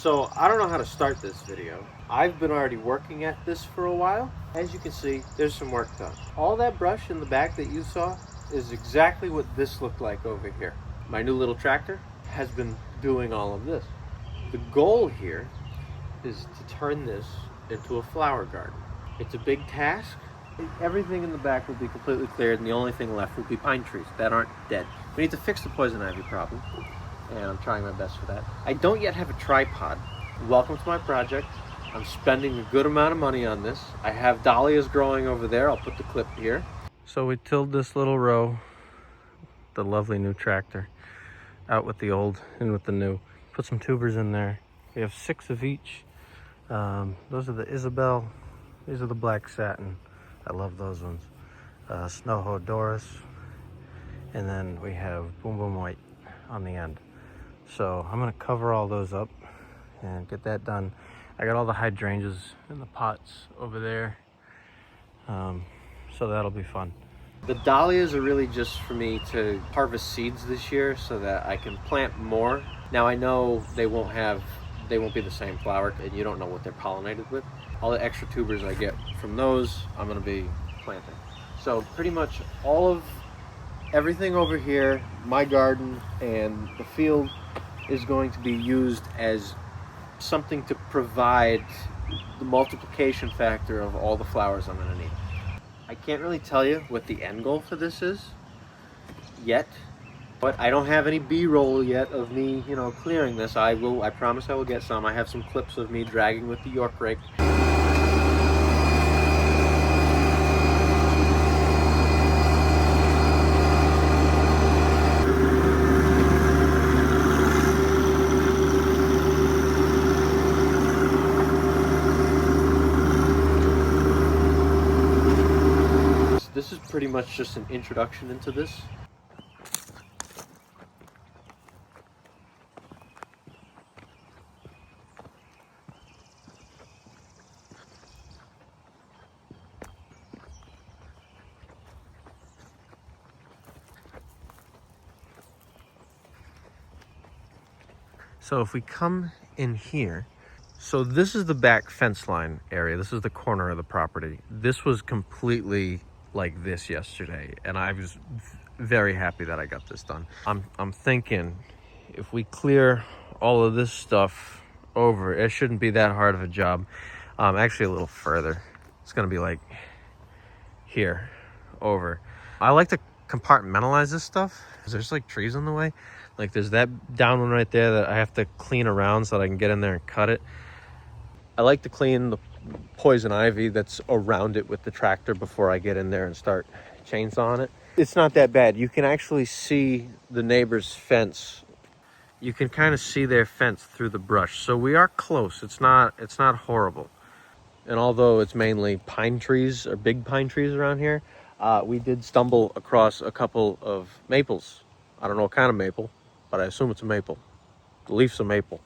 So I don't know how to start this video. I've been already working at this for a while. As you can see, there's some work done. All that brush in the back that you saw is exactly what this looked like over here. My new little tractor has been doing all of this. The goal here is to turn this into a flower garden. It's a big task. Everything in the back will be completely cleared, and the only thing left will be pine trees that aren't dead. We need to fix the poison ivy problem, and I'm trying my best for that. I don't yet have a tripod. Welcome to my project. I'm spending a good amount of money on this. I have dahlias growing over there. I'll put the clip here. So we tilled this little row, the lovely new tractor, out with the old and with the new. Put some tubers in there. We have 6 of each. Those are the Isabel. These are the black satin. I love those ones. Snow Doris. And then we have Boom Boom White on the end. So I'm gonna cover all those up and get that done. I got all the hydrangeas in the pots over there. So that'll be fun. The dahlias are really just for me to harvest seeds this year so that I can plant more. Now I know they won't be the same flower, and you don't know what they're pollinated with. All the extra tubers I get from those, I'm gonna be planting. So pretty much everything over here, my garden and the field, is going to be used as something to provide the multiplication factor of all the flowers I'm gonna need. I can't really tell you what the end goal for this is yet, but I don't have any B-roll yet of me, clearing this. I promise I will get some. I have some clips of me dragging with the York rake. This is pretty much just an introduction into this. So if we come in here, so this is the back fence line area. This is the corner of the property. This was completely like this yesterday, and I was very happy that I got this done. I'm thinking if we clear all of this stuff over, it shouldn't be that hard of a job. Actually a little further. It's gonna be like here, over. I like to compartmentalize this stuff because there's like trees on the way. Like there's that down one right there that I have to clean around so that I can get in there and cut it. I like to clean the poison ivy that's around it with the tractor before I get in there and start chainsawing it. It's not that bad. You can actually see the neighbor's fence. You can kind of see their fence through the brush. So we are close. It's not horrible. And although it's mainly pine trees or big pine trees around here, we did stumble across a couple of maples. I don't know what kind of maple, but I assume it's a maple. The leaf's a maple.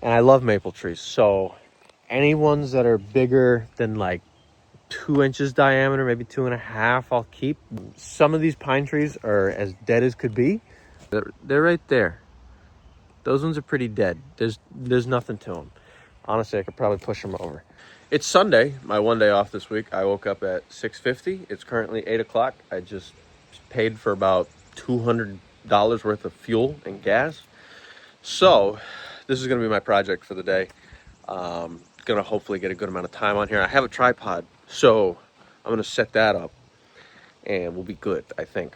And I love maple trees. So any ones that are bigger than like 2 inches diameter, maybe 2.5, I'll keep. Some of these pine trees are as dead as could be. They're right there. Those ones are pretty dead. There's nothing to them. Honestly, I could probably push them over. It's Sunday, my one day off this week. I woke up at 6:50. It's currently 8 o'clock. I just paid for about $200 worth of fuel and gas. So this is gonna be my project for the day. Gonna hopefully get a good amount of time on here. I have a tripod, so I'm gonna set that up and we'll be good, I think.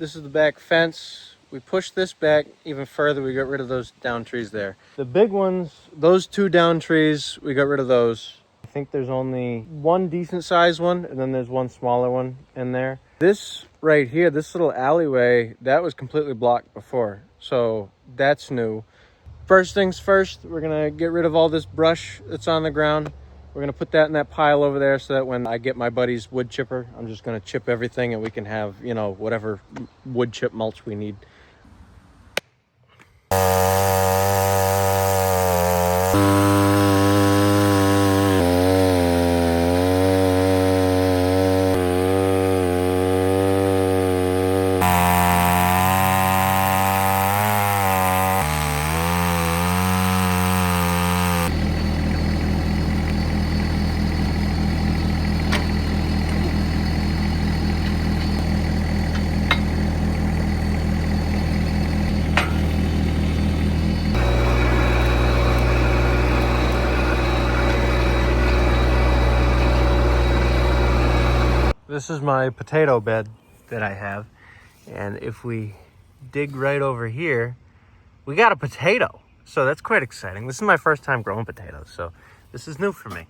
This is the back fence. We pushed this back even further. We got rid of those down trees there. The big ones, those 2 down trees, we got rid of those. I think there's only one decent sized one, and then there's one smaller one in there. This right here, this little alleyway, that was completely blocked before. So that's new. First things first, we're gonna get rid of all this brush that's on the ground. We're gonna put that in that pile over there so that when I get my buddy's wood chipper, I'm just gonna chip everything and we can have, you know, whatever wood chip mulch we need. This is my potato bed that I have. And if we dig right over here, we got a potato. So that's quite exciting. This is my first time growing potatoes, so this is new for me.